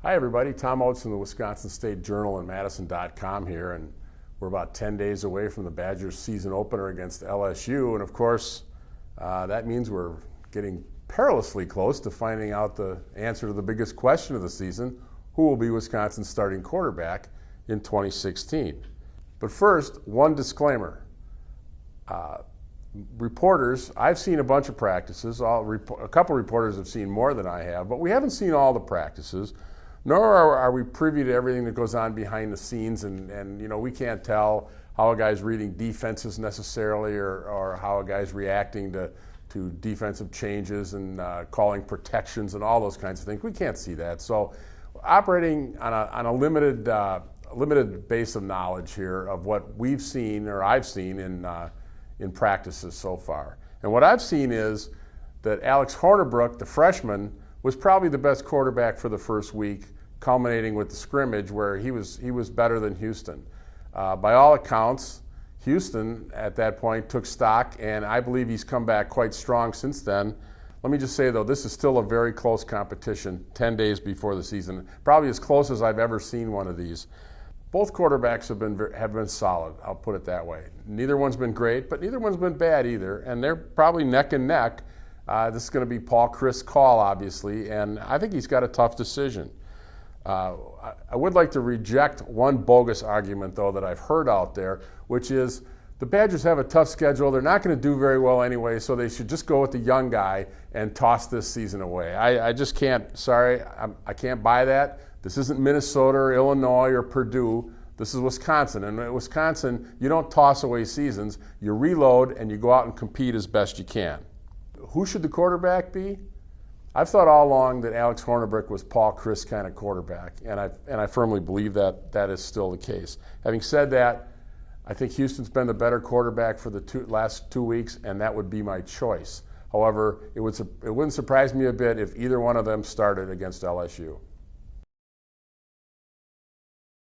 Hi everybody, Tom Oates from the Wisconsin State Journal and madison.com here, and we're about 10 days away from the Badgers season opener against LSU, and of course that means we're getting perilously close to finding out the answer to the biggest question of the season: who will be Wisconsin's starting quarterback in 2016? But first, one disclaimer. Reporters, I've seen a bunch of practices. A couple reporters have seen more than I have, but we haven't seen all the practices, nor are we privy to everything that goes on behind the scenes, and you know, we can't tell how a guy's reading defenses necessarily, or how a guy's reacting to defensive changes and calling protections and all those kinds of things. We can't see that. So operating on a limited base of knowledge here of what we've seen, or I've seen in practices so far. And what I've seen is that Alex Hornibrook, the freshman, was probably the best quarterback for the first week, culminating with the scrimmage where he was better than Houston. By all accounts, Houston at that point took stock, and I believe he's come back quite strong since then. Let me just say, though, this is still a very close competition 10 days before the season, probably as close as I've ever seen one of these. Both quarterbacks have been solid, I'll put it that way. Neither one's been great, but neither one's been bad either, and they're probably neck and neck. This is going to be Paul Chryst' call, obviously, and I think he's got a tough decision. I would like to reject one bogus argument, though, that I've heard out there, which is the Badgers have a tough schedule. They're not going to do very well anyway, so they should just go with the young guy and toss this season away. I just can't, sorry, I can't buy that. This isn't Minnesota or Illinois or Purdue. This is Wisconsin. And in Wisconsin, you don't toss away seasons. You reload and you go out and compete as best you can. Who should the quarterback be? I've thought all along that Alex Hornibrook was Paul Chryst' kind of quarterback, and I firmly believe that that is still the case. Having said that, I think Houston's been the better quarterback for the last 2 weeks, and that would be my choice. However, it wouldn't surprise me a bit if either one of them started against LSU.